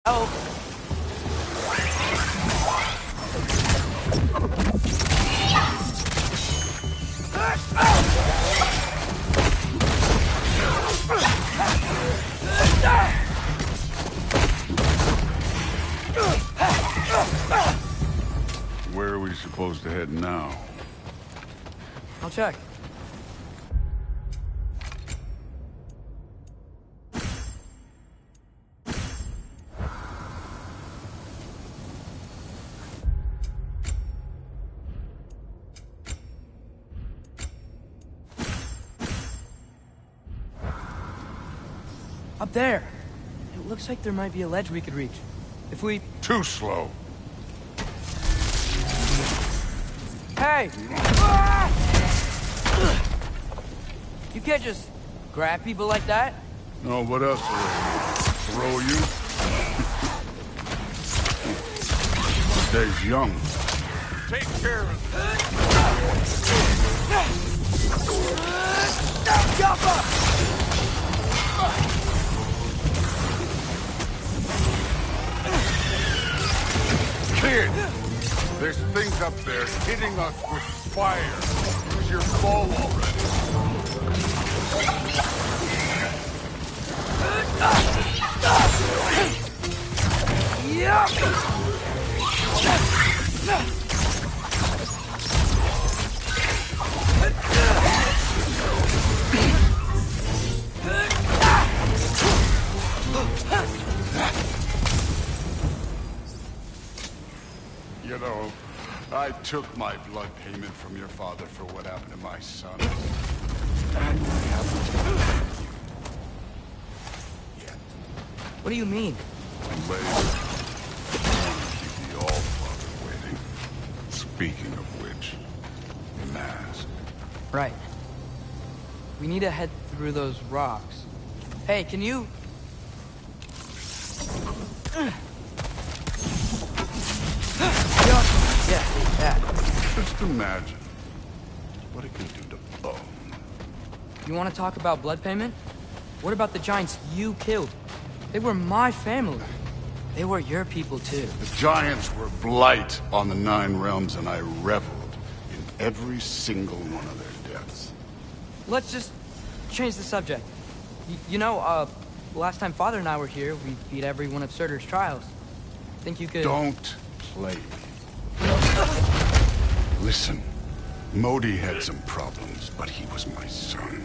help. Where are we supposed to head now? I'll check. Up there. It looks like there might be a ledge we could reach. If we... Too slow. Hey! You can't just grab people like that. No, what else? Throw you? Stay's young. Take care of Kid! There's things up there hitting us with fire. Use your bow already. You know, I took my blood payment from your father for what happened to my son. And I haven't yet. What do you mean? Later. Keep the All-Father waiting. Speaking of which, mask. Right. We need to head through those rocks. Hey, can you... Yeah. Just imagine what it can do to bone. You want to talk about blood payment? What about the giants you killed? They were my family. They were your people too. The giants were blight on the Nine Realms, and I reveled in every single one of their deaths. Let's just change the subject. You know, last time Father and I were here, we beat every one of Surtur's trials. Think you could... Don't play me. Listen, Modi had some problems, but he was my son.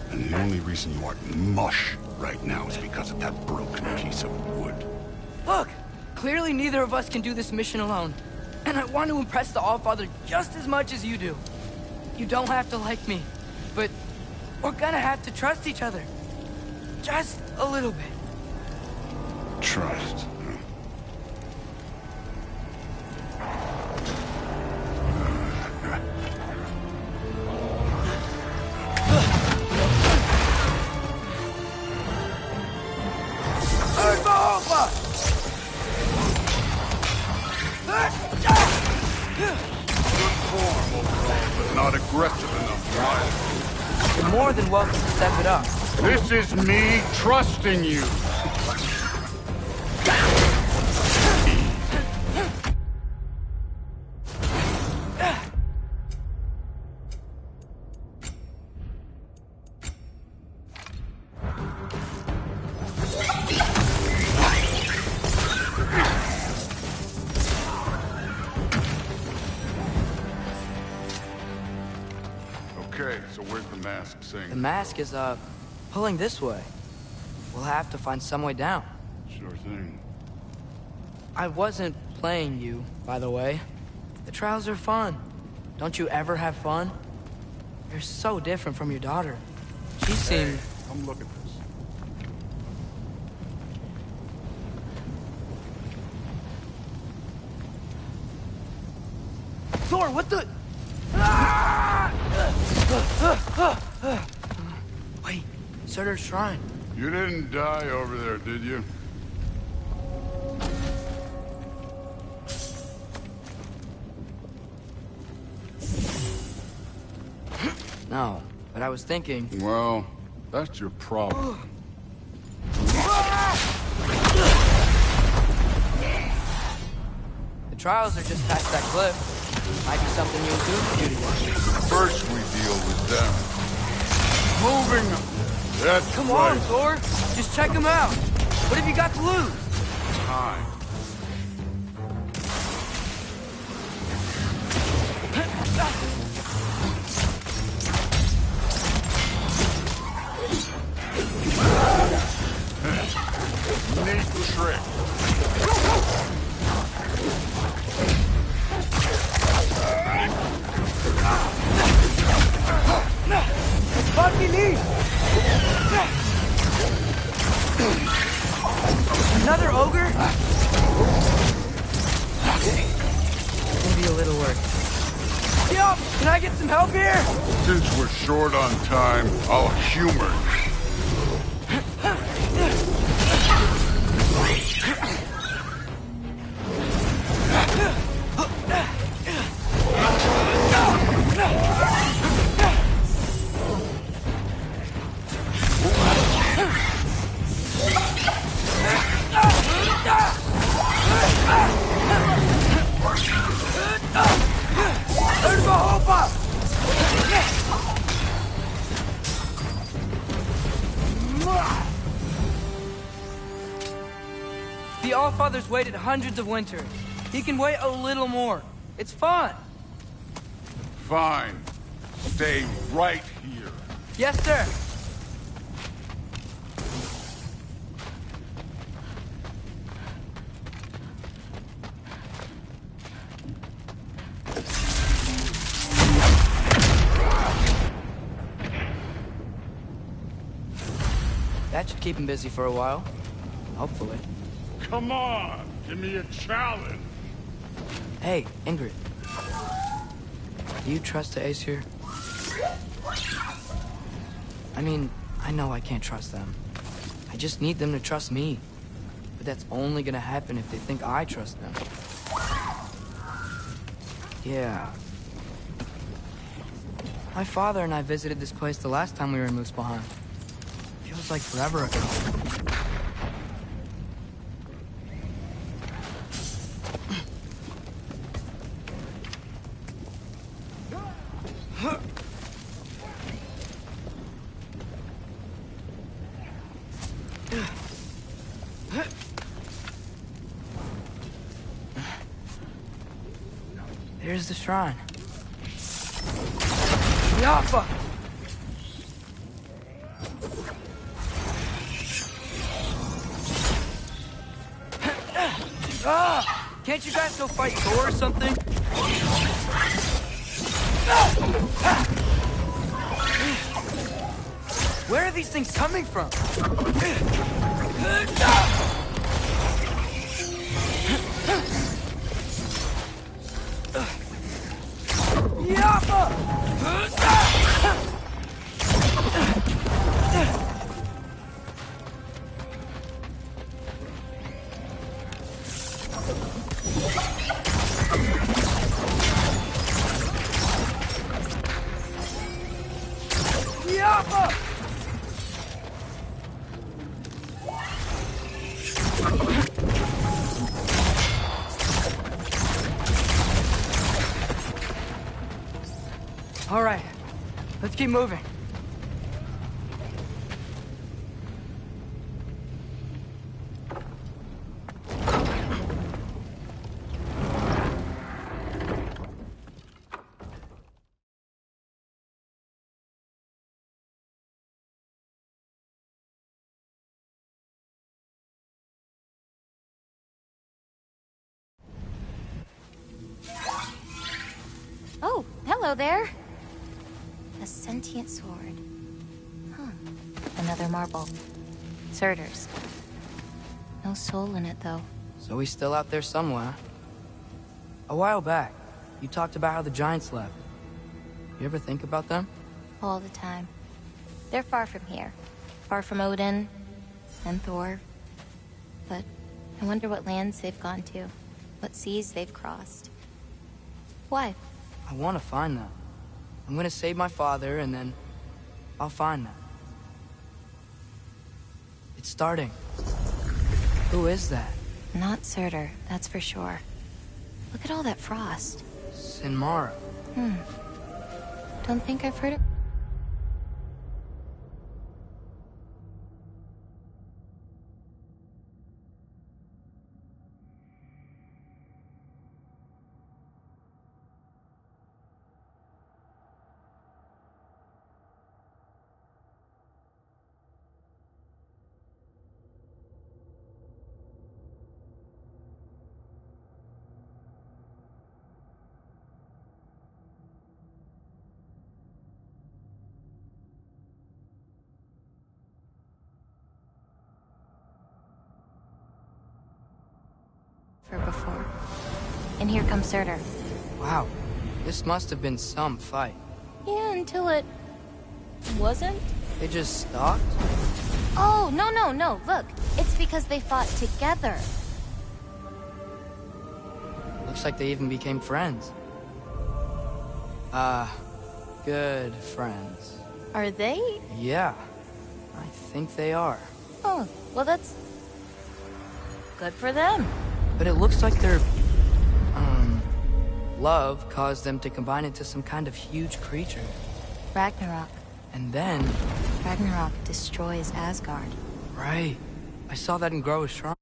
And the only reason you aren't mush right now is because of that broken piece of wood. Look! Clearly neither of us can do this mission alone. And I want to impress the All-Father just as much as you do. You don't have to like me, but we're gonna have to trust each other. Just a little bit. Trust. Not aggressive enough, You're more than welcome to step it up. This is me trusting you. Okay, so where's the mask saying? The mask is, pulling this way. We'll have to find some way down. Sure thing. I wasn't playing you, by the way. The trials are fun. Don't you ever have fun? You're so different from your daughter. She seemed... Hey, come look at this. Thor, what the... Wait, Surtur's shrine. You didn't die over there, did you? No, but I was thinking... Well, that's your problem. trials are just past that cliff. Might be something you and Goofy do together. First we deal with them. Moving! That's Come right. on, Thor! Just check them out! What have you got to lose? Time. Neat trick. Bucky knee! Another ogre? Maybe a little work. Yup! Can I get some help here? Since we're short on time, I'll humor. The Allfather's waited hundreds of winters. He can wait a little more. It's fun. Fine. Stay right here. Yes, sir. That should keep him busy for a while. Hopefully. Come on, give me a challenge. Hey, Ingrid. Do you trust the Aesir? I mean, I know I can't trust them. I just need them to trust me. But that's only gonna happen if they think I trust them. Yeah. My father and I visited this place the last time we were in Muspelheim. Feels like forever ago. There's the shrine. Yaffa! Can't you guys go fight Thor or something? Where are these things coming from? All right, let's keep moving. Oh, hello there. A sentient sword. Huh. Another marble. Surtur's. No soul in it, though. So he's still out there somewhere. A while back, you talked about how the giants left. You ever think about them? All the time. They're far from here. Far from Odin and Thor. But I wonder what lands they've gone to. What seas they've crossed. Why? I want to find them. I'm gonna save my father, and then I'll find them. It's starting. Who is that? Not Surtur, that's for sure. Look at all that frost. Sinmara. Don't think I've heard it. Before. And here comes Surtur. Wow, this must have been some fight. Yeah, until it wasn't. They just stopped? Oh, no. Look, it's because they fought together. Looks like they even became friends. Good friends. Are they? Yeah, I think they are. Oh, well, that's good for them. But it looks like their, love caused them to combine into some kind of huge creature. Ragnarok. And then... Ragnarok destroys Asgard. Right. I saw that in Groa's shrine.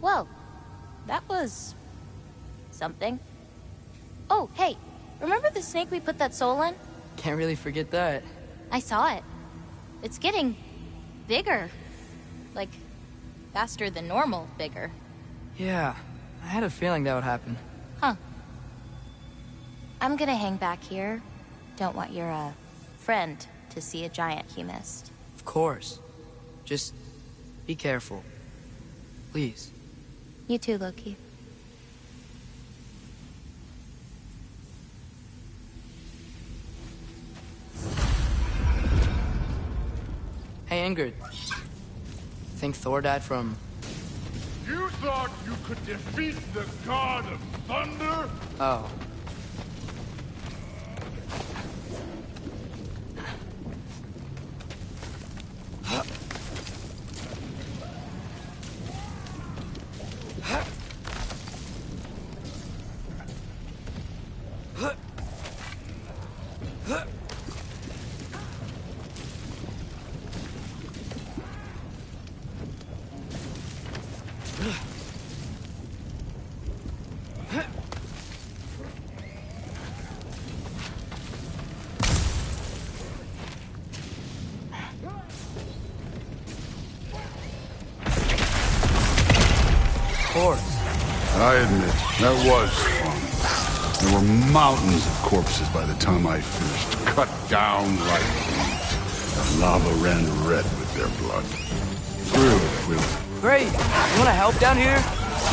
Well, that was something. Oh, hey, remember the snake we put that soul in? Can't really forget that. I saw it. It's getting bigger. Like, faster than normal bigger. Yeah, I had a feeling that would happen. Huh. I'm gonna hang back here. Don't want your, friend to see a giant he missed. Of course. Just be careful. Please. You too, Loki. Hey, Ingrid. Think Thor died from... You thought you could defeat the god of thunder? Oh. I admit, that was fun. There were mountains of corpses by the time I finished, cut down like wheat. The lava ran red with their blood. Great! You wanna help down here?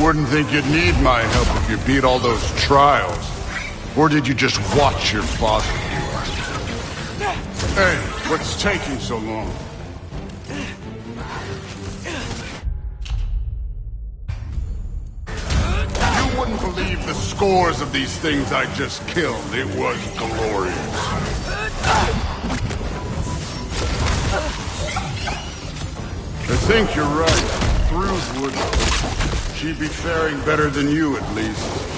Wouldn't think you'd need my help if you beat all those trials. Or did you just watch your father do it? Hey, what's taking so long? You wouldn't believe the scores of these things I just killed. It was glorious. I think you're right. Thrud would... She'd be faring better than you, at least.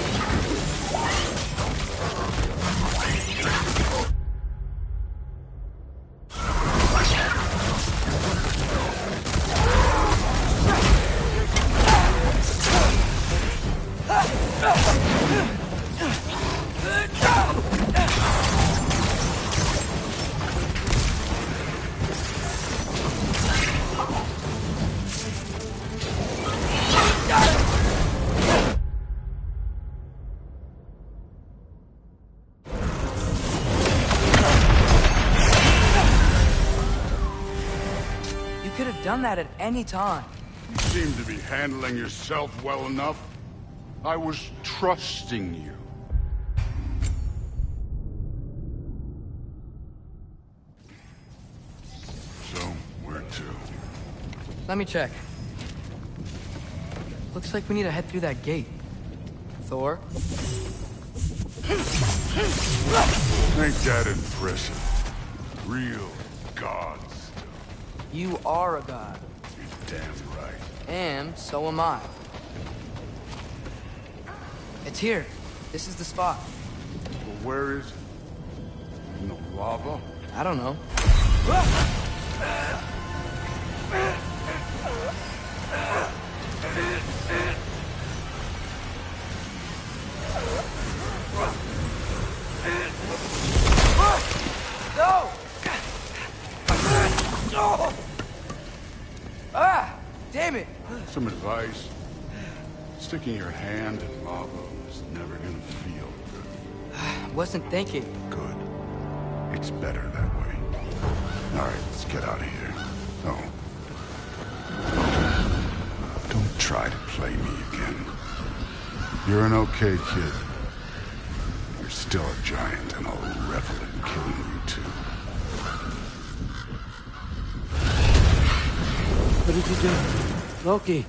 Done that at any time. You seem to be handling yourself well enough. I was trusting you. So, where to? Let me check. Looks like we need to head through that gate. Thor? Ain't that impressive? Real god stuff. You are a god. You're damn right. And so am I. It's here. This is the spot. Well, where is it? In the lava? I don't know. No! Ah! Damn it! Some advice. Sticking your hand in lava is never gonna feel good. Wasn't thinking. Good. It's better that way. All right, let's get out of here. Oh. Don't try to play me again. You're an okay kid. You're still a giant, and I'll revel in killing you too. What did you do? Loki.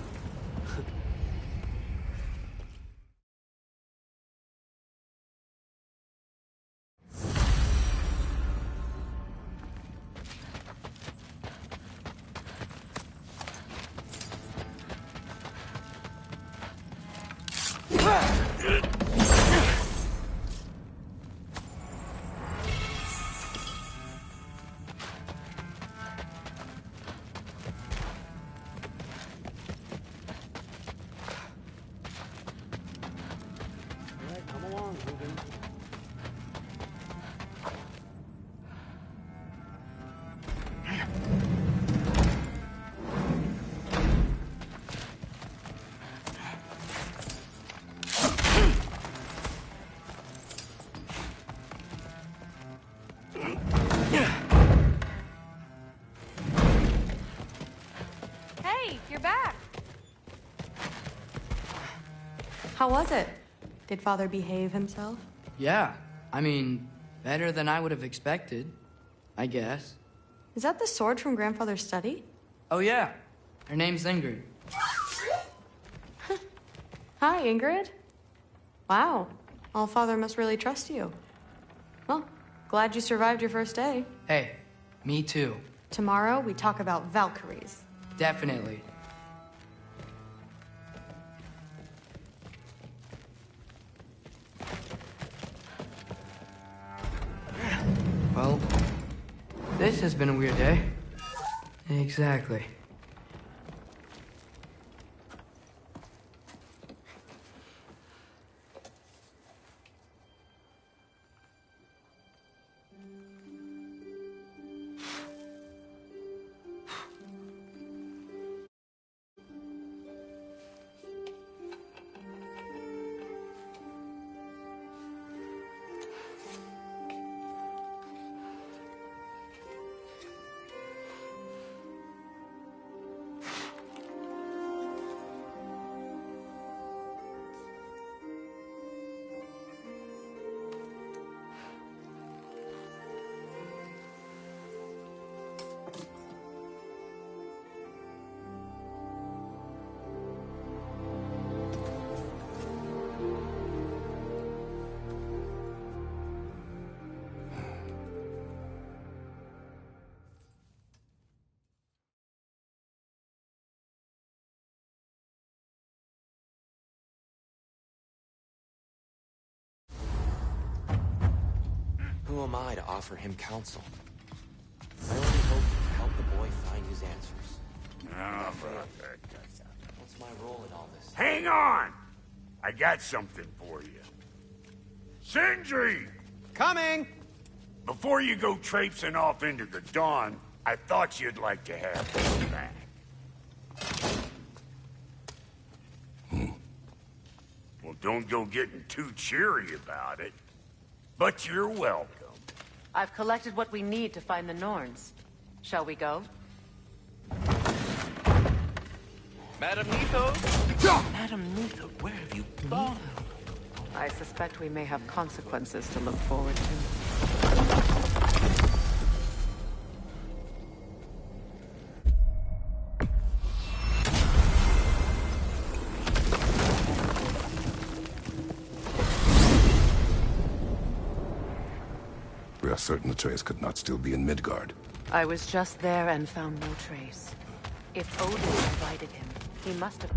Hey, you're back. How was it? Did Father behave himself? Yeah. I mean, better than I would have expected, I guess. Is that the sword from Grandfather's study? Oh, yeah. Her name's Ingrid. Hi, Ingrid. Wow. All-Father must really trust you. Well, glad you survived your first day. Hey, me too. Tomorrow, we talk about Valkyries. Definitely. Well, this has been a weird day. Exactly. Who am I to offer him counsel? I only hope to help the boy find his answers. What's my role in all this? Hang on! I got something for you. Sindri! Coming! Before you go traipsing off into the dawn, I thought you'd like to have this back. Well, don't go getting too cheery about it. But you're welcome. I've collected what we need to find the Norns. Shall we go? Madam Neato? Madam Neato, where have you gone? I suspect we may have consequences to look forward to. We are certain Atreus could not still be in Midgard. I was just there and found no trace. If Odin invited him, he must have...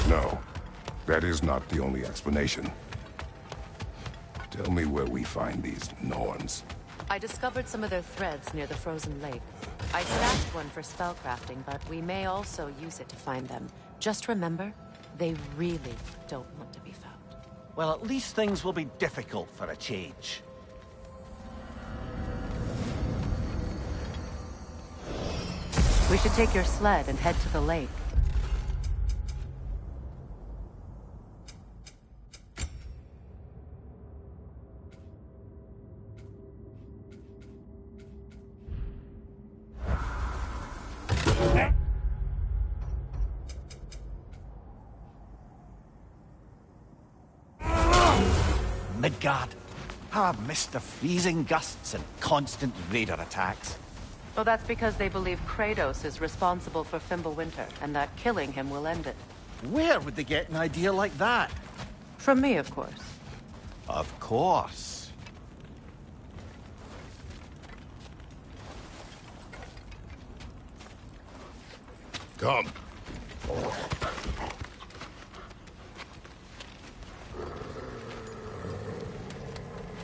No, that is not the only explanation. Tell me where we find these Norns. I discovered some of their threads near the frozen lake. I stashed one for spellcrafting, but we may also use it to find them. Just remember, they really don't want to be found. Well, at least things will be difficult for a change. We should take your sled and head to the lake. Midgard. How I've missed the freezing gusts and constant raider attacks. Well, that's because they believe Kratos is responsible for Fimbulwinter, and that killing him will end it. Where would they get an idea like that? From me, of course. Of course. Come.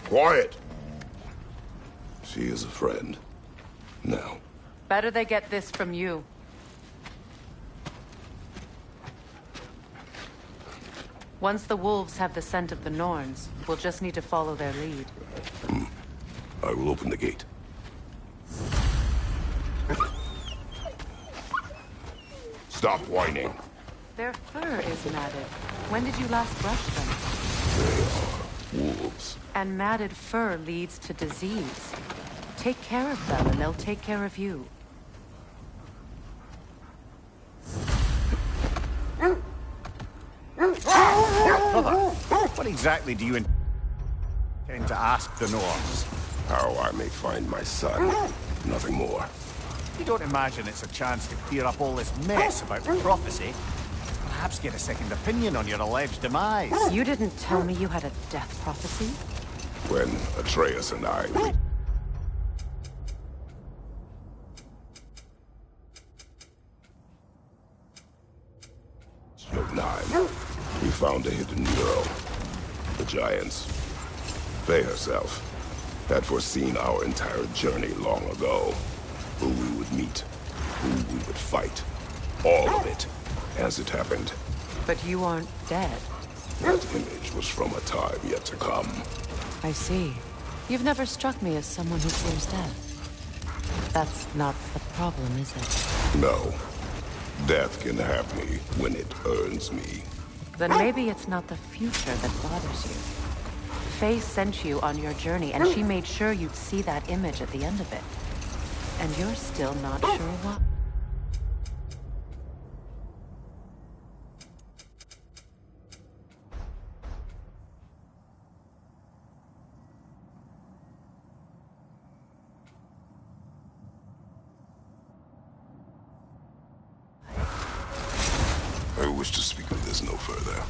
Quiet. She is a friend. Now. Better they get this from you. Once the wolves have the scent of the Norns, we'll just need to follow their lead. I will open the gate. Stop whining. Their fur is matted. When did you last brush them? They are wolves. And matted fur leads to disease. Take care of them, and they'll take care of you. Brother, what exactly do you intend to ask the Norns? How I may find my son. Nothing more. You don't imagine it's a chance to clear up all this mess about prophecy? Perhaps get a second opinion on your alleged demise. You didn't tell me you had a death prophecy? When Atreus and I... Jotunheim, we found a hidden mural. The Giants, Faye herself, had foreseen our entire journey long ago. Who we would meet, who we would fight. All of it, as it happened. But you aren't dead. That image was from a time yet to come. I see. You've never struck me as someone who fears death. That's not the problem, is it? No. Death can have me when it earns me. Then maybe it's not the future that bothers you. Faye sent you on your journey, and she made sure you'd see that image at the end of it. And you're still not sure what? I wish to speak of this no further.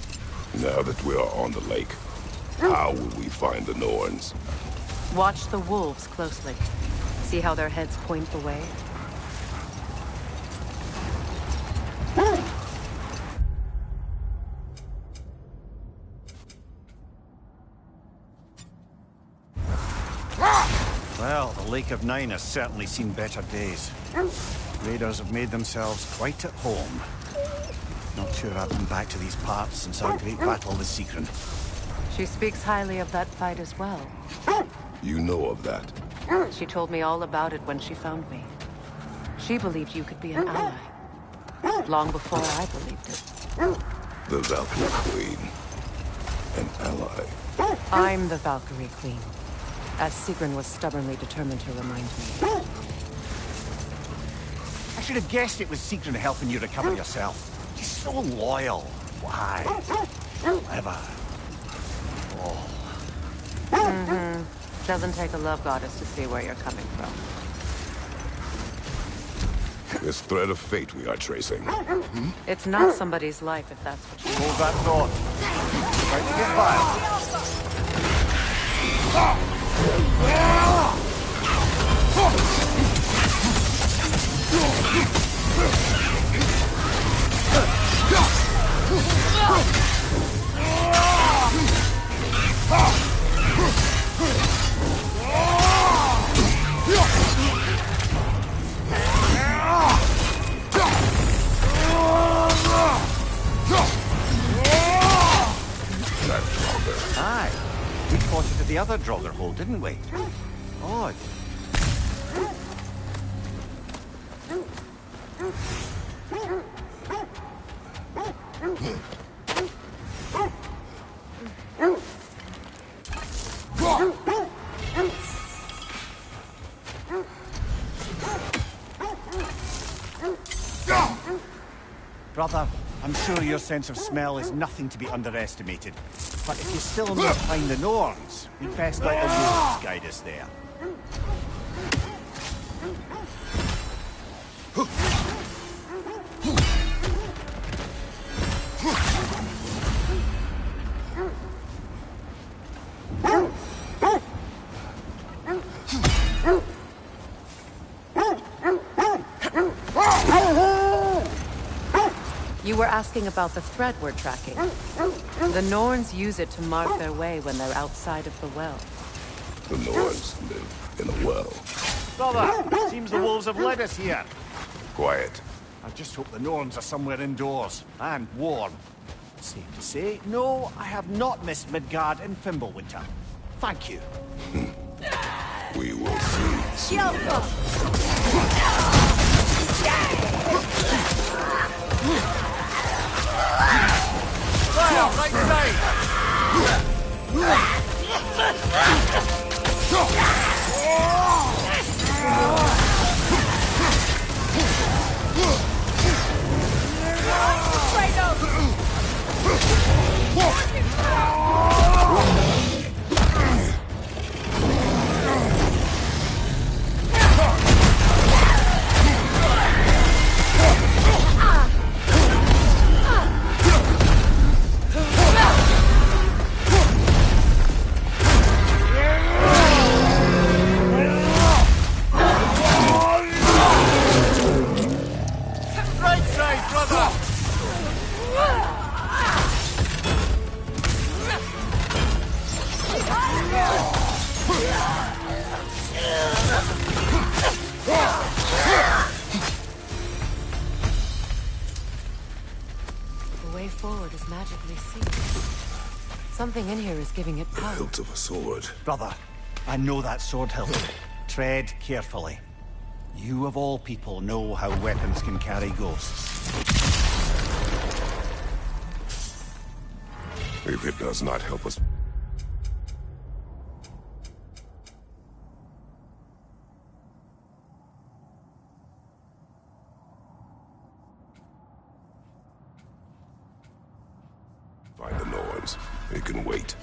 Now that we are on the lake, how will we find the Norns? Watch the wolves closely. See how their heads point the way? Well, the Lake of Nine has certainly seen better days. Raiders have made themselves quite at home. Not sure I've been back to these parts since our great battle with Sigrun. She speaks highly of that fight as well. You know of that? She told me all about it when she found me. She believed you could be an ally. long before I believed it. The Valkyrie Queen. An ally. I'm the Valkyrie Queen, as Sigrun was stubbornly determined to remind me. I should have guessed it was Sigrun helping you recover yourself. She's so loyal. Why? Clever. Oh. Doesn't take a love goddess to see where you're coming from. This thread of fate we are tracing. It's not somebody's life if that's what you Hold that thought. Right to get Aye. We fought it at the other Draugr hole, didn't we? Odd. Brother, I'm sure your sense of smell is nothing to be underestimated. But if you still not find the Norns, we'd best let the wolves guide us there. You were asking about the thread we're tracking. The Norns use it to mark their way when they're outside of the well. The Norns live in a well. Brother, seems the wolves have led us here. Quiet. I just hope the Norns are somewhere indoors, and warm. Safe to say, no, I have not missed Midgard and Fimbulwinter. Thank you. We will see. Fire, right side! The way forward is magically sealed. Something in here is giving it The power. hilt of a sword. Brother, I know that sword hilt. Tread carefully. You of all people know how weapons can carry ghosts. If it does not help us... Find the Norns. It can wait.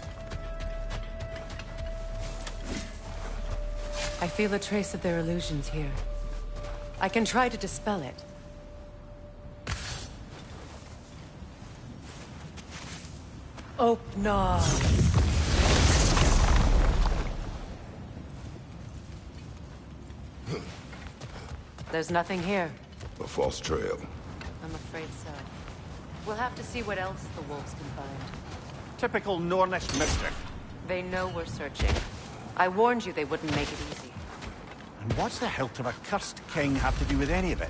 I feel a trace of their illusions here. I can try to dispel it. Open. There's nothing here. A false trail. I'm afraid so. We'll have to see what else the wolves can find. Typical Nornish mischief. They know we're searching. I warned you they wouldn't make it easy. And what's the hilt of a cursed king have to do with any of it?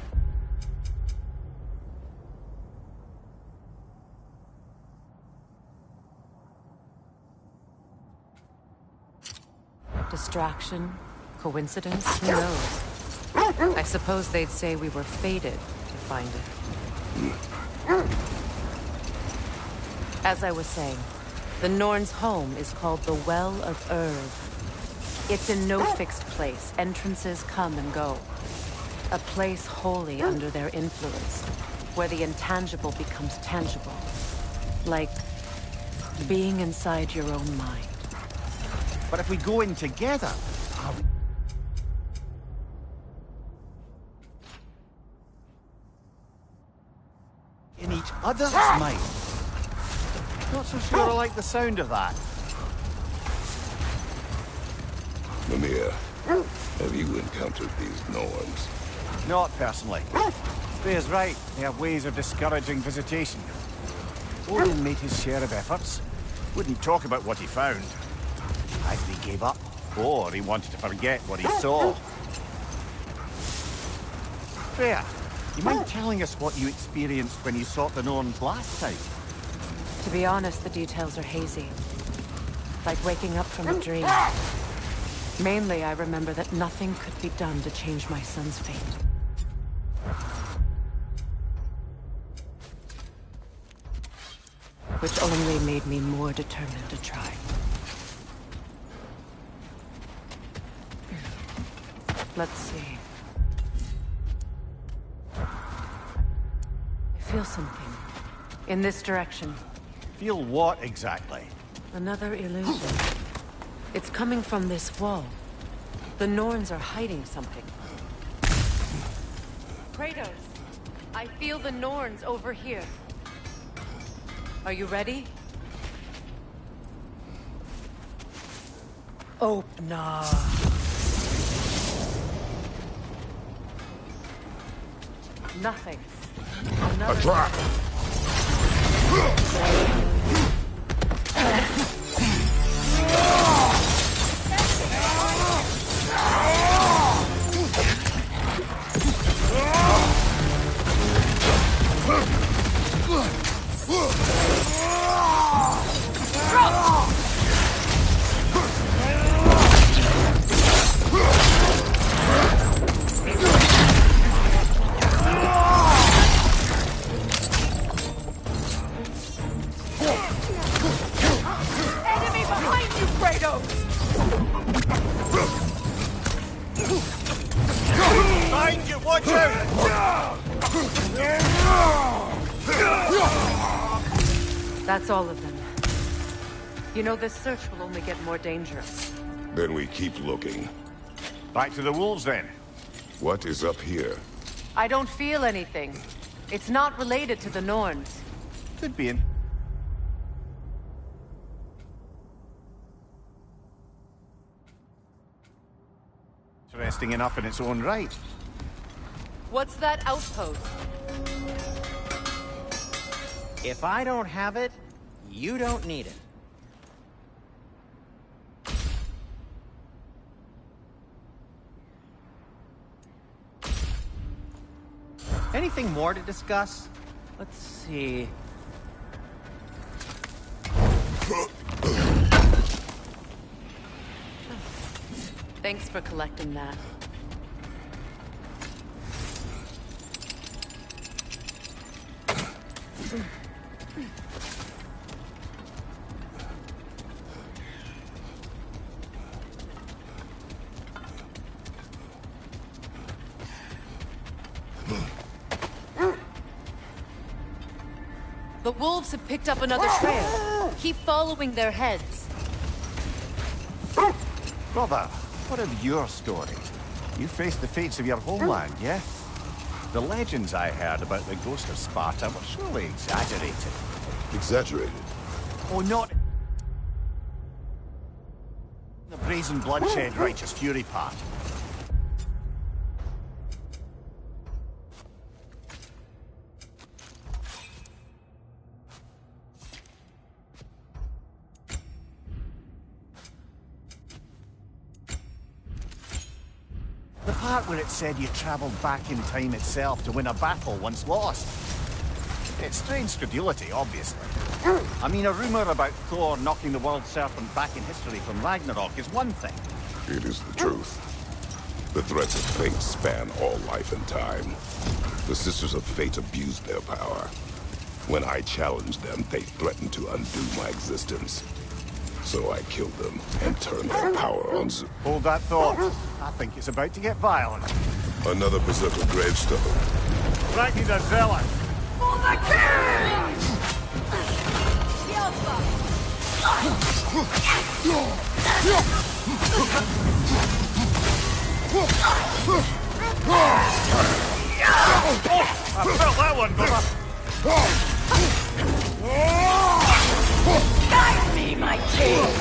Distraction? Coincidence? Who knows? I suppose they'd say we were fated to find it. As I was saying, the Norn's home is called the Well of Urd. It's in no fixed place. Entrances come and go. A place wholly under their influence, where the intangible becomes tangible. Like being inside your own mind. But if we go in together, in each other's mind. Not so sure I like the sound of that. Mimir, have you encountered these Norns? Not personally. Freya's right. They have ways of discouraging visitation. Odin made his share of efforts. Wouldn't talk about what he found. Either he gave up, or he wanted to forget what he saw. Freya, you mind telling us what you experienced when you sought the Norns last time? To be honest, the details are hazy. Like waking up from a dream. Mainly, I remember that nothing could be done to change my son's fate. Which only made me more determined to try. Let's see. I feel something. In this direction. Feel what exactly? Another illusion. It's coming from this wall. The Norns are hiding something. Kratos, I feel the Norns over here. Are you ready? Open. Nothing. A trap! Enemy behind you, Kratos! Behind you, watch out! That's all of them. You know, this search will only get more dangerous. Then we keep looking. Back to the wolves, then. What is up here? I don't feel anything. It's not related to the Norns. Could be in. Interesting enough in its own right. What's that outpost? If I don't have it, you don't need it. Anything more to discuss? Let's see. Thanks for collecting that. The wolves have picked up another trail. Keep following their heads. Brother, what of your story? You faced the fates of your homeland, yeah? The legends I heard about the ghost of Sparta were surely exaggerated. Exaggerated? Oh, not the brazen bloodshed righteous fury part. The part where it said you traveled back in time itself to win a battle once lost. It's strange credulity, obviously. I mean, a rumor about Thor knocking the world serpent back in history from Ragnarok is one thing. It is the truth. The threats of fate span all life and time. The Sisters of Fate abused their power. When I challenged them, they threatened to undo my existence. So I killed them and turned their power on Hold that thought. I think it's about to get violent. Another Berserker gravestone. Ragnar the Zealot. For the king! I felt that one, brother. Guide me, my king!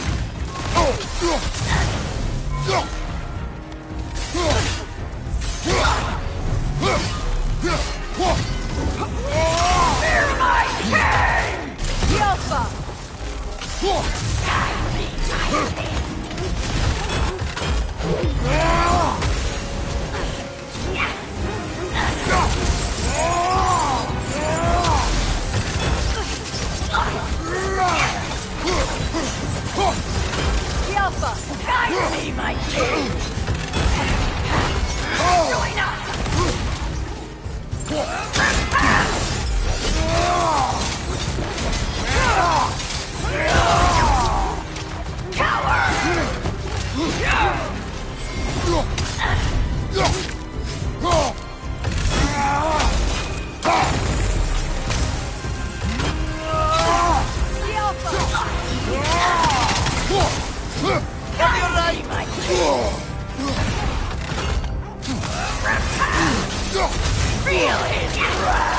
Fear my king! Yelpa! Guide me, my king! Yelpa! Guide me, my king! Join us! Feel his wrath!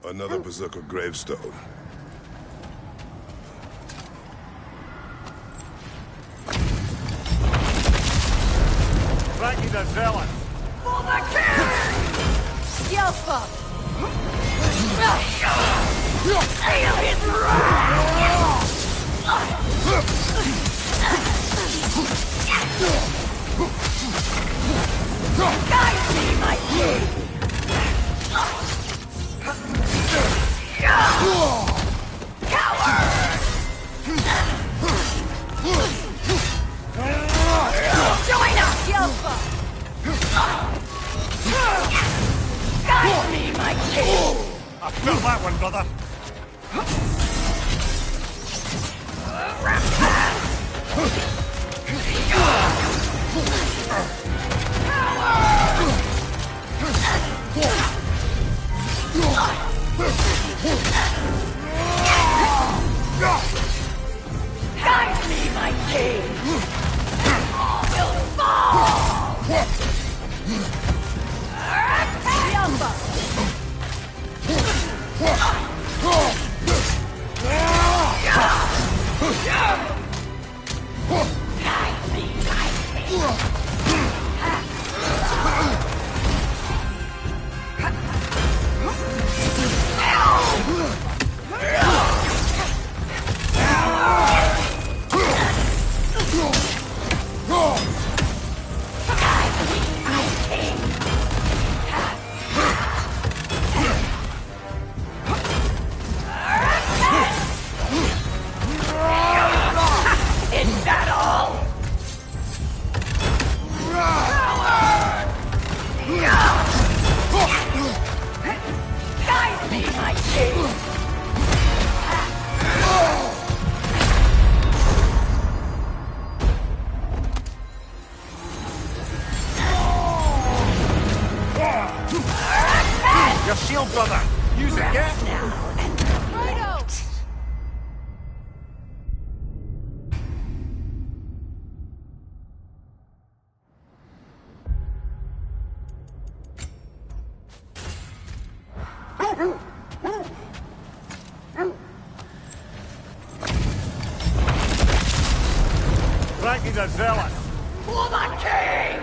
Another Berserker gravestone. Ragnar the Zealot. For the king! Yelpa! Feel his wrath! Guide me, my king! Coward! Join us, Yelpa! Guide me, my king! I felt that one, brother. Guide me, my king! All will fall! Yelpa! Guide me, my king! Is that all? Guide me, my king! Your shield, brother. Use it, yeah? Now and perfect. Frankie's a zealot. For my king!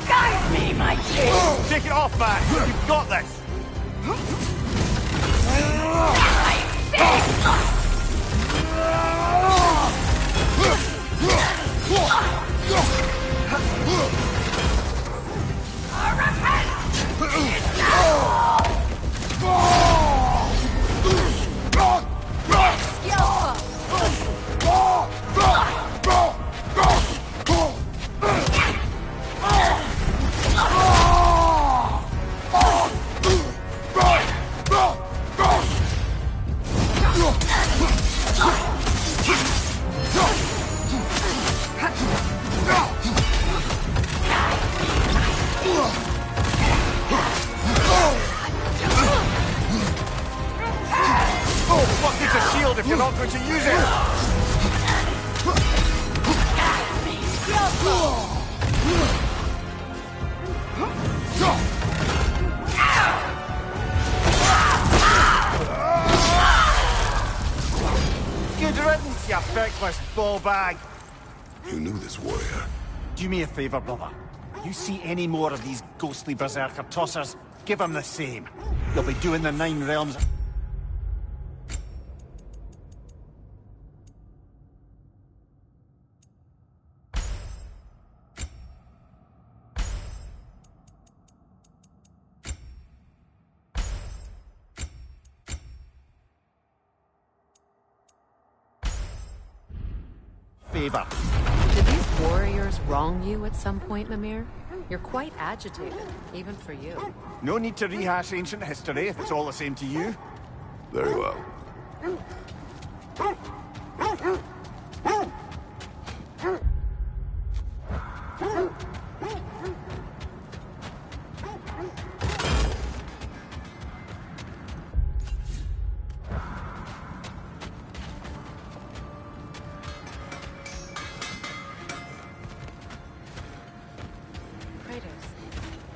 Guide me, my king! Take it off, man! You've got this! If you're not going to use it! Good riddance, you feckless ball bag! You knew this warrior. Do me a favor, brother. You see any more of these ghostly berserker tossers, give them the same. They'll be doing the Nine Realms. Favor. Did these warriors wrong you at some point, Mimir? You're quite agitated, even for you. No need to rehash ancient history if it's all the same to you. Very well.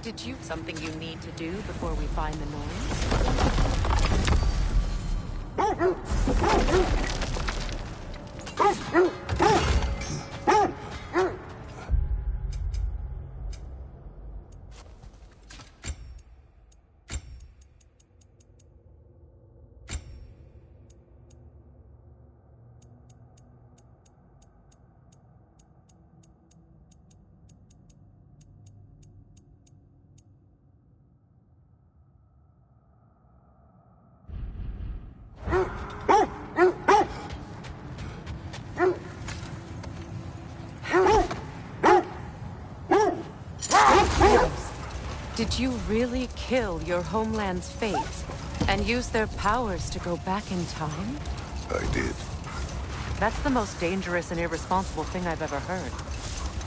Did you something you need to do before we find the noise? Did you really kill your homeland's fates and use their powers to go back in time? I did. That's the most dangerous and irresponsible thing I've ever heard.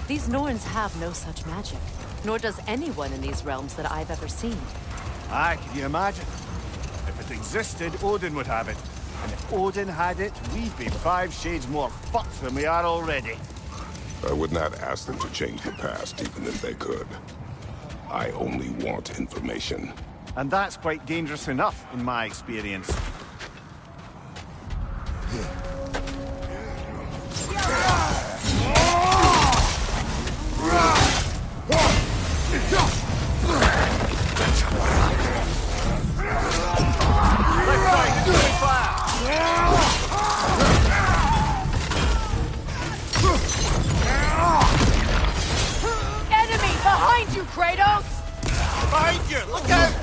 These Norns have no such magic, nor does anyone in these realms that I've ever seen. Aye, can you imagine? If it existed, Odin would have it. And if Odin had it, we'd be 5 shades more fucked than we are already. I would not ask them to change the past, even if they could. I only want information. And that's quite dangerous enough, in my experience. Kratos! Behind you! Look out!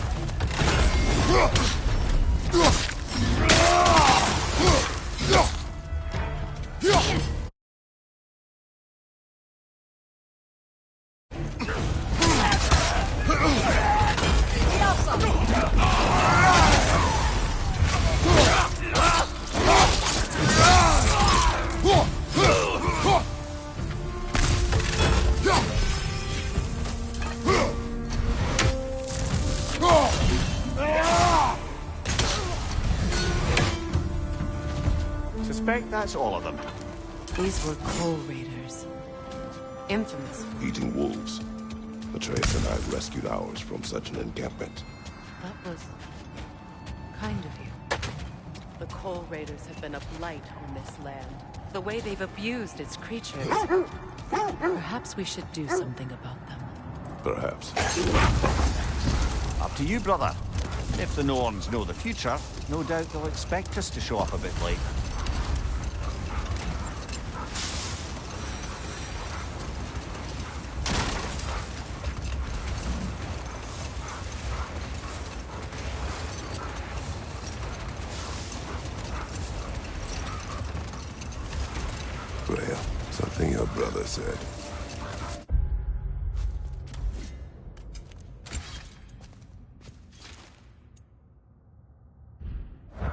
Suspect that's all of them. These were Coal Raiders. Infamous. Eating wolves. Atreus and I rescued ours from such an encampment. That was kind of you. The Coal Raiders have been a blight on this land. The way they've abused its creatures. Perhaps we should do something about them. Perhaps. Up to you, brother. If the Norns know the future, no doubt they'll expect us to show up a bit late. Freya, something your brother said.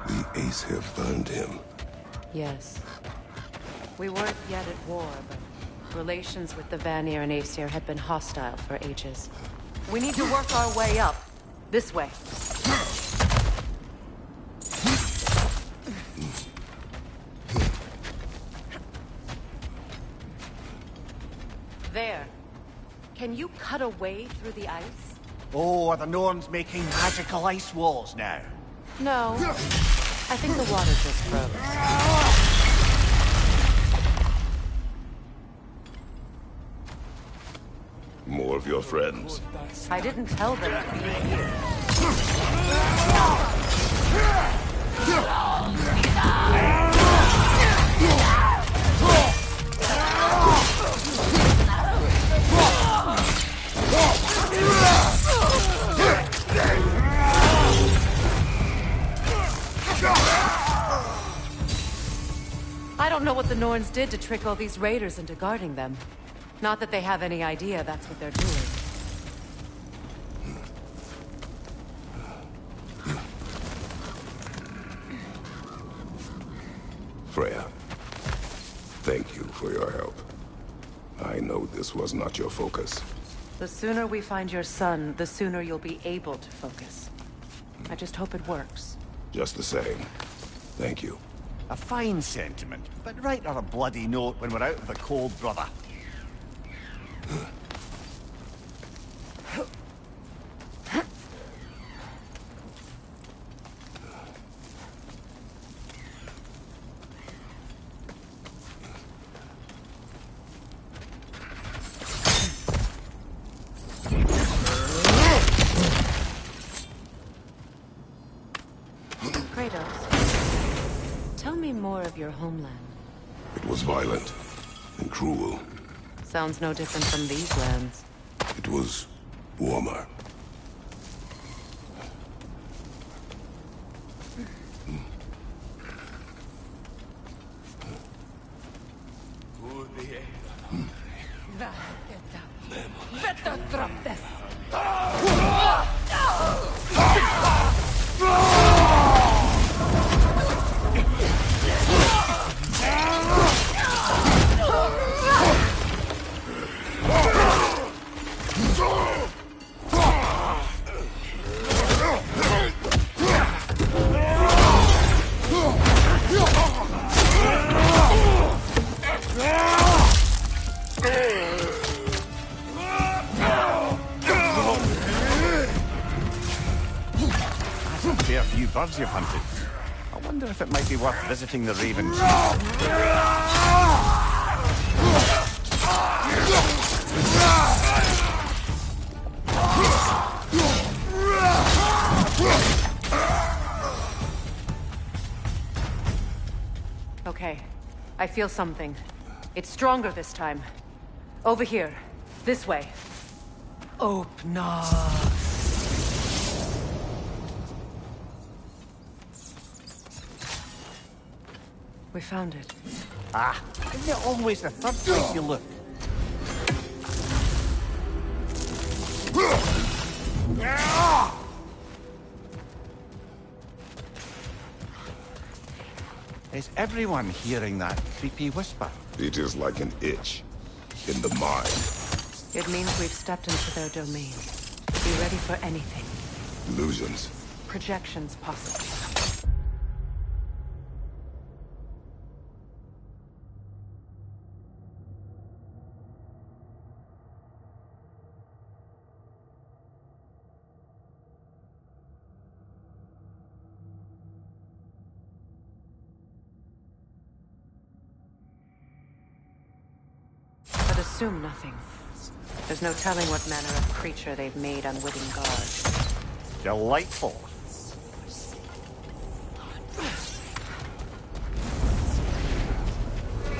The Aesir burned him. Yes. We weren't yet at war, but relations with the Vanir and Aesir had been hostile for ages. We need to work our way up. This way. There. Can you cut a way through the ice? Oh, are the Norns making magical ice walls now? No. I think the water just froze. More of your friends. I didn't tell them to be here. I don't know what the Norns did to trick all these raiders into guarding them. Not that they have any idea that's what they're doing. Freya, thank you for your help. I know this was not your focus. The sooner we find your son, the sooner you'll be able to focus. I just hope it works. Just the same, thank you. A fine sentiment, but write her a bloody note when we're out of the cold, brother. Tell me more of your homeland. It was violent and cruel. Sounds no different from these lands. It was warmer. Fair few birds you've hunted. I wonder if it might be worth visiting the Ravens. Okay. I feel something. It's stronger this time. Over here. This way. Opener. We found it. Ah, isn't it always the third place you look? Is everyone hearing that creepy whisper? It is like an itch in the mind. It means we've stepped into their domain. Be ready for anything. Illusions. Projections possible. But assume nothing. There's no telling what manner of creature they've made unwitting guards. Delightful.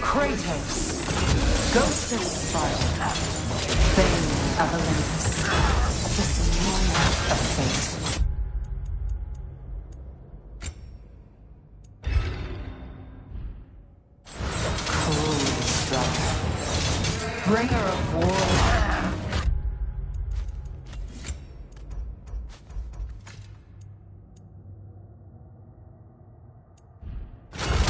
Kratos, Ghost of Sparta, Bane of Olympus, Destroyer of Fate. Cold Striker, Bringer of War.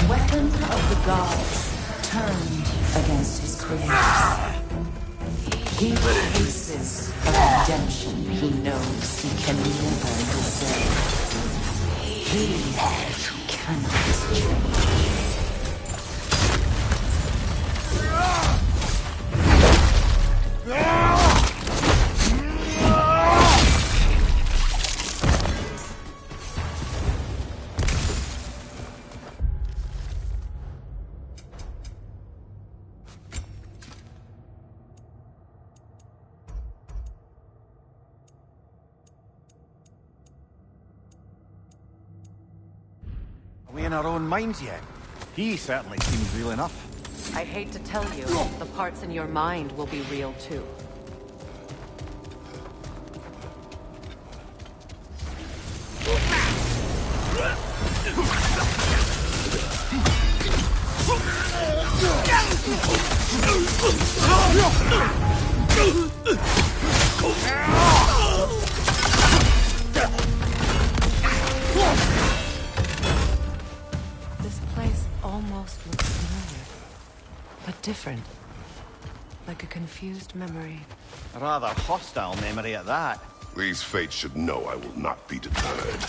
Weapon of the gods, turned against his creators. He faces a redemption he knows he can never deserve. He cannot change. Are we in our own minds yet? He certainly seems real enough. I hate to tell you, the parts in your mind will be real too. This place almost looks familiar, but different. Like a confused memory. A rather hostile memory at that. These fates should know I will not be deterred.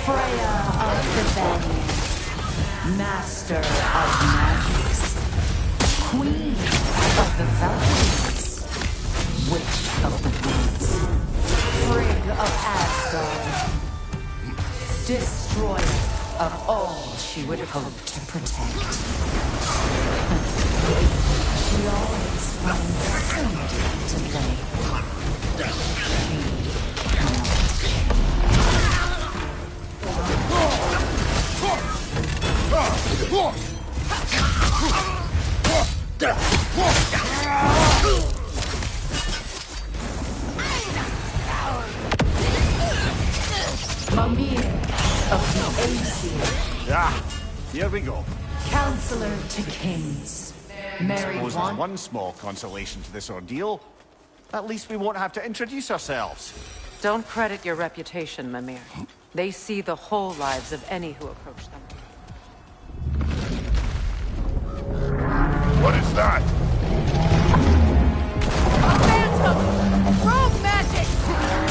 Freya of the Vanir, Master of Magics, Queen of the Valkyries, Witch of the Woods, Frigg of Asgard, Destroyer of all she would hope to protect. She always finds somebody to blame. She cannot. Mimir of the Aesir. Ah, here we go. Counselor to kings. Married Suppose one. there's one small consolation to this ordeal. At least we won't have to introduce ourselves. Don't credit your reputation, Mimir. They see the whole lives of any who approach them. What is that? A phantom! Rogue magic!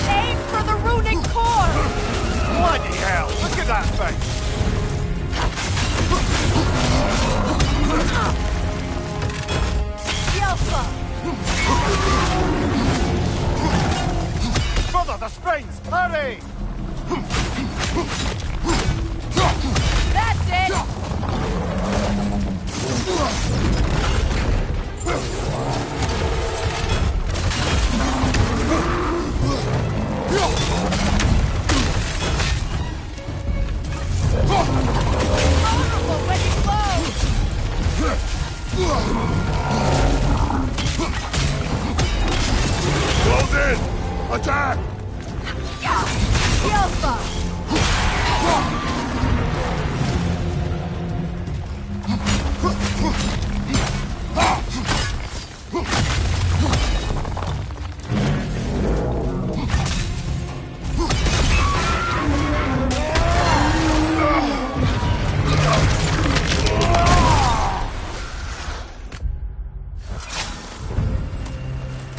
Aim for the runic core! Bloody hell! Look at that thing! Yelpa! Brother, the springs! Hurry! Close in! Attack! Yelpa!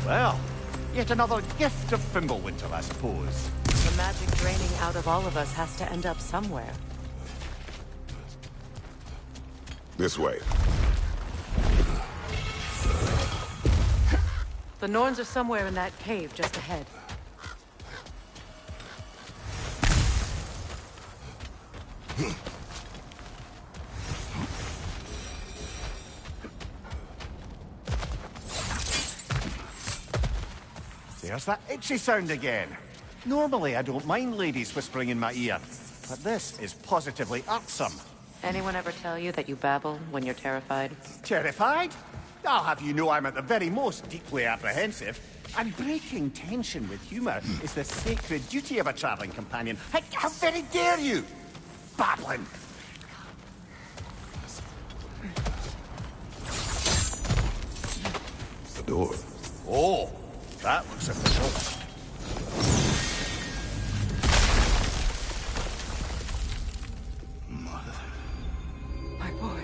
Well, yet another gift of Fimbulwinter, I suppose. The magic draining out of all of us has to end up somewhere. This way. The Norns are somewhere in that cave just ahead. There's that itchy sound again. Normally, I don't mind ladies whispering in my ear, but this is positively irksome. Anyone ever tell you that you babble when you're terrified? Terrified? I'll have you know I'm at the very most deeply apprehensive. And breaking tension with humor is the sacred duty of a traveling companion. How very dare you! Babbling! The door. Oh, that looks official. My boy.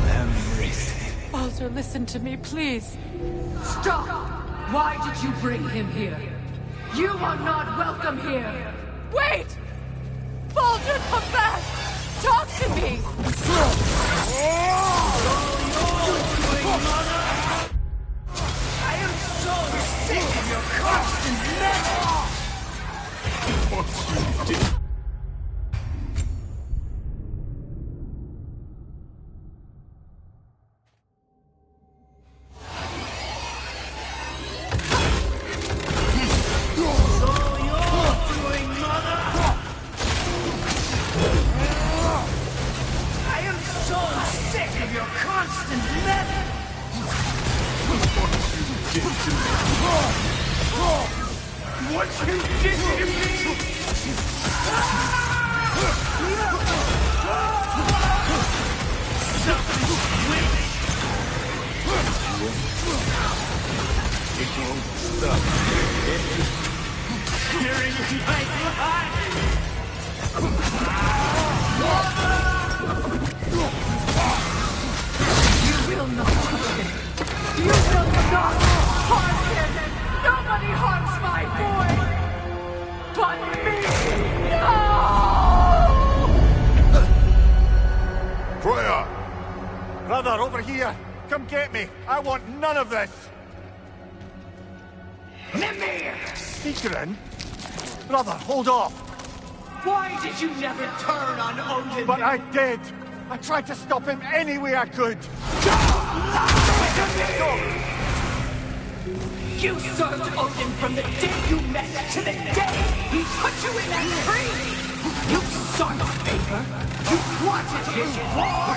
Everything. Baldur, listen to me, please. Stop! Why did you bring him here? You are not welcome here! Wait! Baldur, come back! Talk to me! I am so sick of your constant meddling! What you did. Brother, over here! Come get me! I want none of this! Mimir! Sigrun? Brother, hold off! Why did you never turn on Odin? But I did! I tried to stop him any way I could! You served Odin from the day you met to the day he put you in that tree! You sought favor! You wanted his war!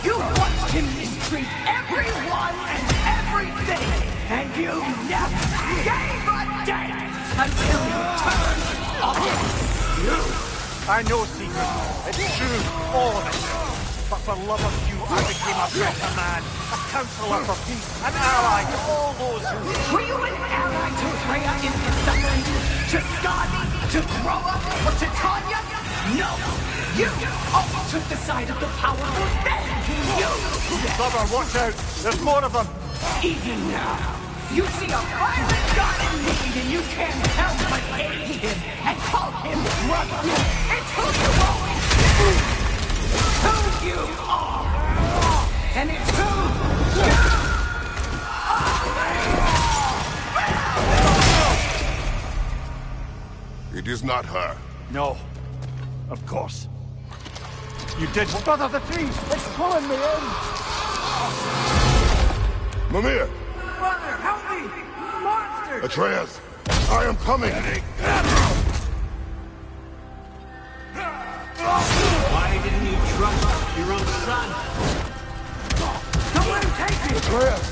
You watched him mistreat everyone and everything! And you never gave a damn until you turned on you! I know, Secret. It's true, all of it. But for love of you, I became a better man, a counselor for peace, an ally to all those who... Were you an ally to Freya in her suffering? To Skadi? To Groa? Or to Tanya? No! You always took the side of the powerful, then you... Brother, watch out! There's more of them! Even now, you see a violent god in need and you can't help but hate him and call him brother. It's who you always been. It's who you are. And it's who you are. It is not her. No. Of course. You did... Brother, the trees! It's pulling me in! Mimir! Brother, help me! Monster! Atreus! I am coming! Why didn't you trust Your own son. Don't let him take me! Atreus!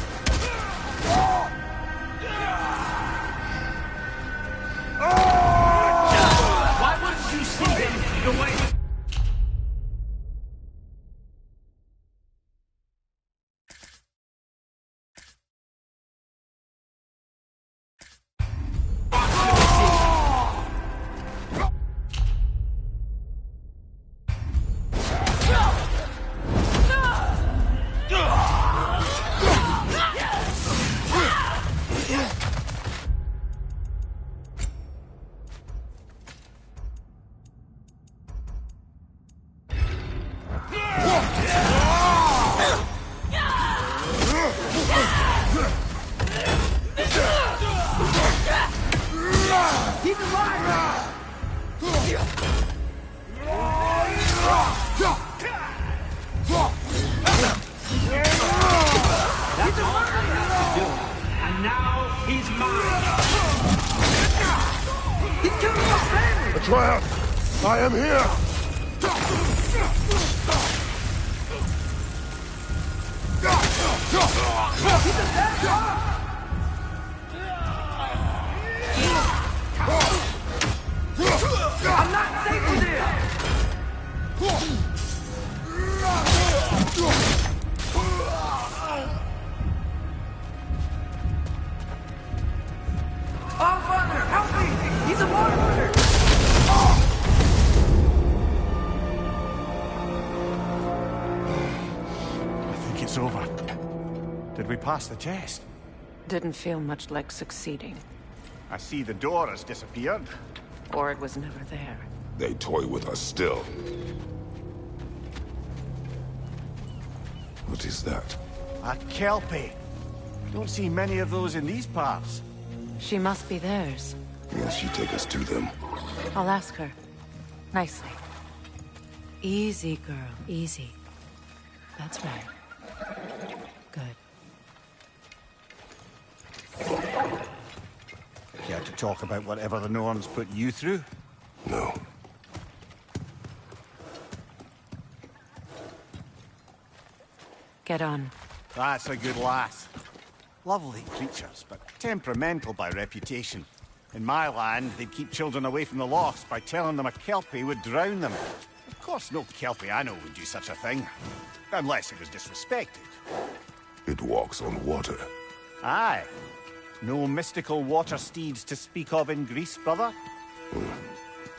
Why wouldn't you see him the way... Atreus! I am here! I'm not safe with him! Oh, Father, help me! He's a monster! I think it's over. Did we pass the test? Didn't feel much like succeeding. I see the door has disappeared. Or it was never there. They toy with us still. What is that? A Kelpie. Don't see many of those in these parts. She must be theirs. Will she take us to them? I'll ask her. Nicely. Easy, girl. Easy. That's right. Good. Care to talk about whatever the Norns put you through? No. Get on. That's a good lass. Lovely creatures, but temperamental by reputation. In my land, they'd keep children away from the lost by telling them a Kelpie would drown them. Of course, no Kelpie I know would do such a thing. Unless it was disrespected. It walks on water. Aye. No mystical water steeds to speak of in Greece, brother?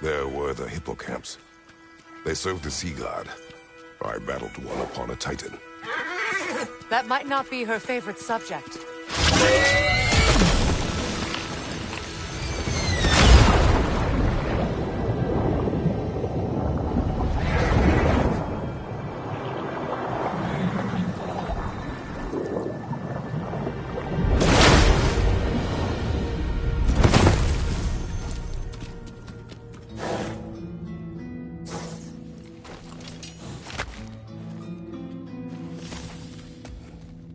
There were the hippocamps. They served the sea god. I battled one upon a titan. That might not be her favorite subject.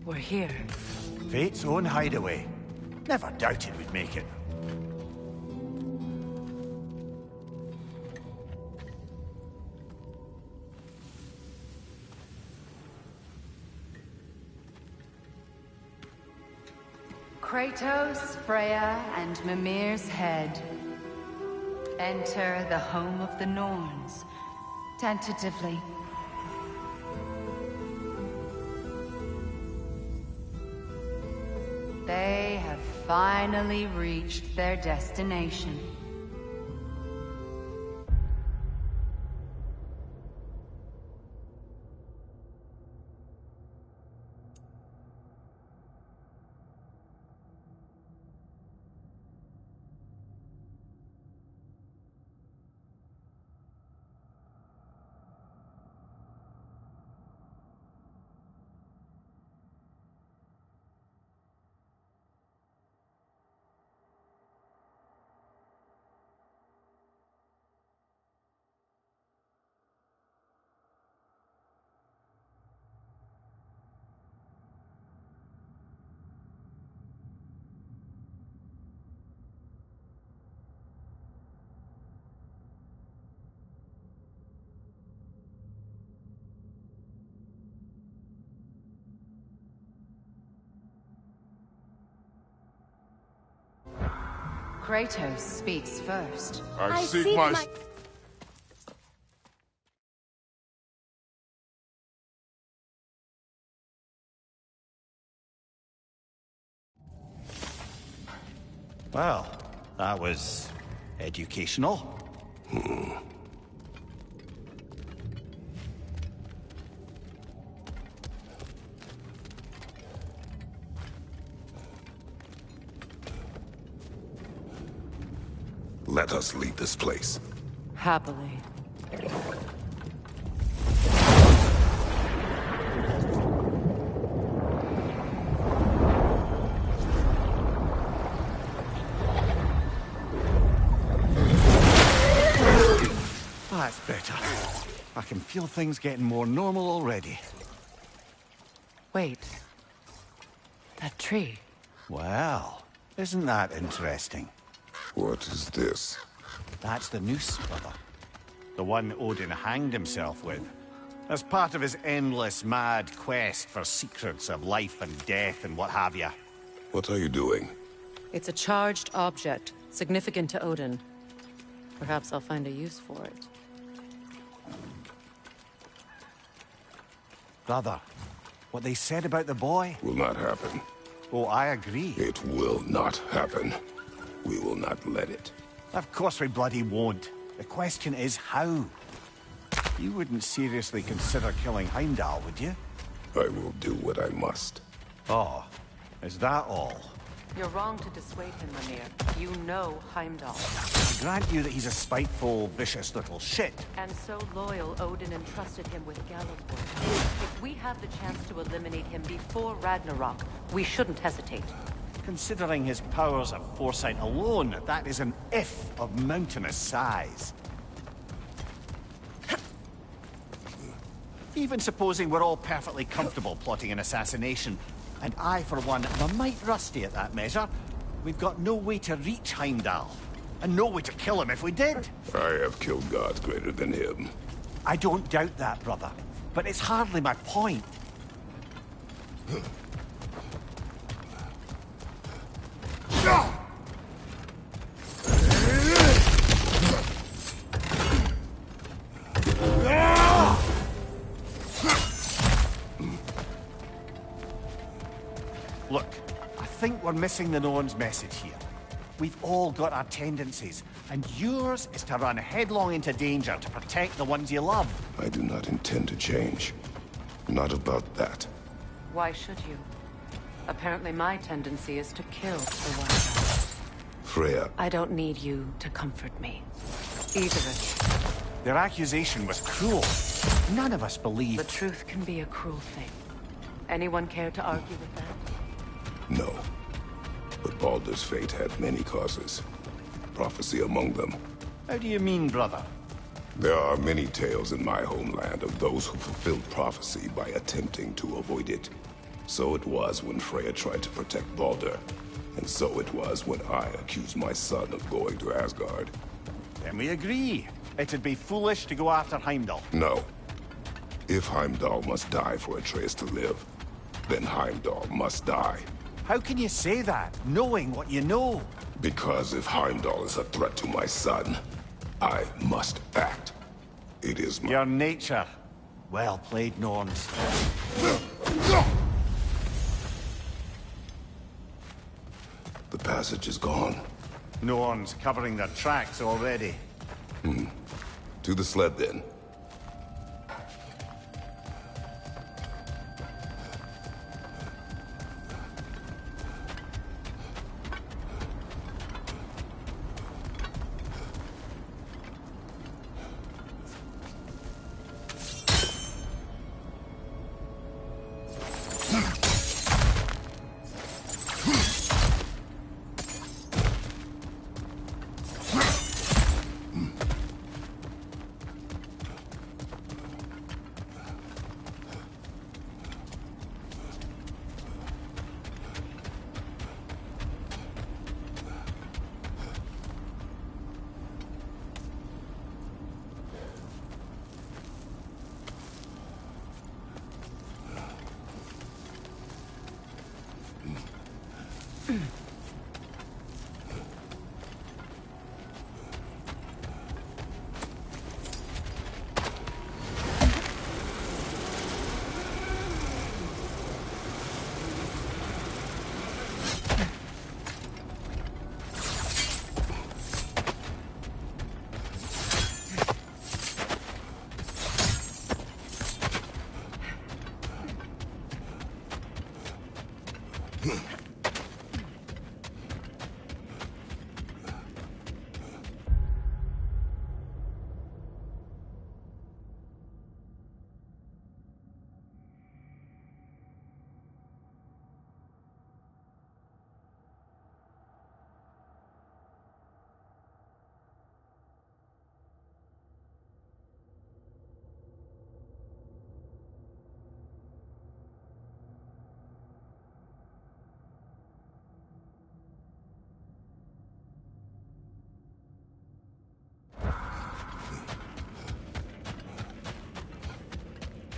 We're here. Fate's own hideaway. Never doubted we'd make it. Kratos, Freya, and Mimir's head. Enter the home of the Norns. Tentatively. They have finally reached their destination. Kratos speaks first. I seek my... Well, that was educational. Let us leave this place. Happily. That's better. I can feel things getting more normal already. Wait. That tree. Well, isn't that interesting? What is this? That's the noose, brother. The one Odin hanged himself with. As part of his endless, mad quest for secrets of life and death and what have you. What are you doing? It's a charged object, significant to Odin. Perhaps I'll find a use for it. Brother, what they said about the boy? Will not happen. Oh, I agree. It will not happen. We will not let it. Of course we bloody won't. The question is how. You wouldn't seriously consider killing Heimdall, would you? I will do what I must. Oh, is that all? You're wrong to dissuade him, Mimir. You know Heimdall. I grant you that he's a spiteful, vicious little shit. And so loyal, Odin entrusted him with Galliford. If we have the chance to eliminate him before Ragnarok, we shouldn't hesitate. Considering his powers of foresight alone, that is an if of mountainous size. Even supposing we're all perfectly comfortable plotting an assassination, and I, for one, am a mite rusty at that measure, we've got no way to reach Heimdall, and no way to kill him if we did. I have killed gods greater than him. I don't doubt that, brother, but it's hardly my point. Look, I think we're missing the Norn's message here. We've all got our tendencies, and yours is to run headlong into danger to protect the ones you love. I do not intend to change. Not about that. Why should you? Apparently my tendency is to kill the one else. Freya. I don't need you to comfort me. Either of you. Their accusation was cruel. None of us believe... The truth can be a cruel thing. Anyone care to argue with that? No. But Baldur's fate had many causes. Prophecy among them. How do you mean, brother? There are many tales in my homeland of those who fulfilled prophecy by attempting to avoid it. So it was when Freya tried to protect Baldur. And so it was when I accused my son of going to Asgard. Then we agree. It'd be foolish to go after Heimdall. No. If Heimdall must die for Atreus to live, then Heimdall must die. How can you say that, knowing what you know? Because if Heimdall is a threat to my son, I must act. It is my... Your nature. Well played, Norns. The passage is gone. Norns covering their tracks already. To the sled, then.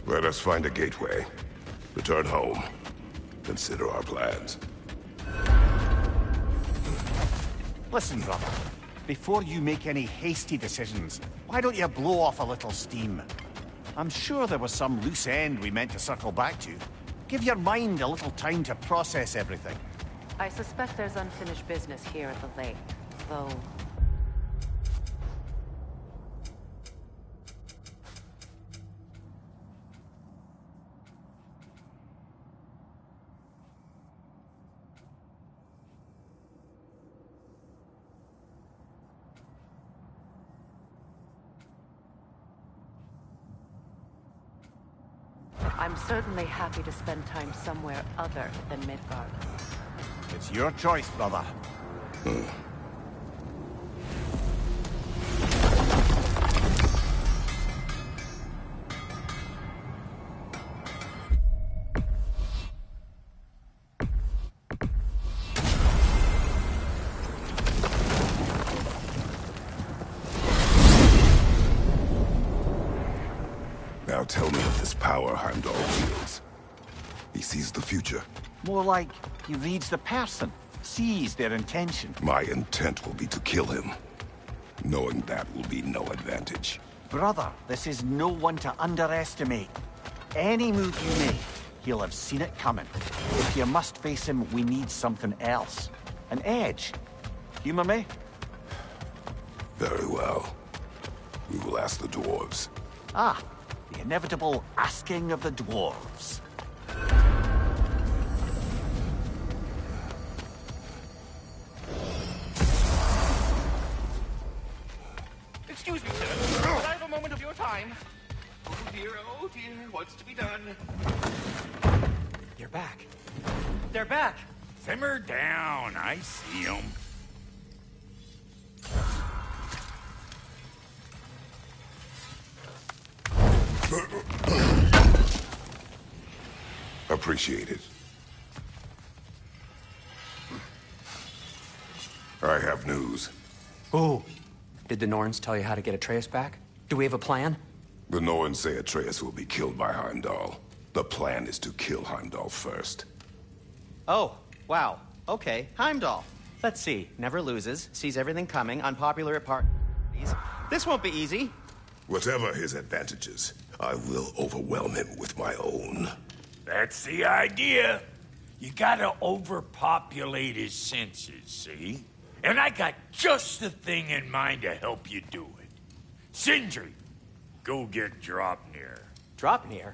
Let us find a gateway. Return home. Consider our plans. Listen, brother. Before you make any hasty decisions, why don't you blow off a little steam? I'm sure there was some loose end we meant to circle back to. Give your mind a little time to process everything. I suspect there's unfinished business here at the lake, though. I'm certainly happy to spend time somewhere other than Midgard. It's your choice, brother. Now tell me of this power Heimdall wields. He sees the future. More like he reads the person, sees their intention. My intent will be to kill him. Knowing that will be no advantage. Brother, this is no one to underestimate. Any move you make, he'll have seen it coming. If you must face him, we need something else. An edge. Humor me? Very well. We will ask the dwarves. Ah, the inevitable asking of the dwarves. Excuse me, sir, but I have a moment of your time. Oh dear, what's to be done? You're back. They're back! Simmer down, I see them. Appreciate it. I have news. Oh. Did the Norns tell you how to get Atreus back? Do we have a plan? The Norns say Atreus will be killed by Heimdall. The plan is to kill Heimdall first. Oh, wow. Okay, Heimdall. Let's see. Never loses, sees everything coming, unpopular at parties. This won't be easy. Whatever his advantages, I will overwhelm him with my own. That's the idea. You gotta overpopulate his senses, see? And I got just the thing in mind to help you do it. Sindri, go get Draupnir. Draupnir?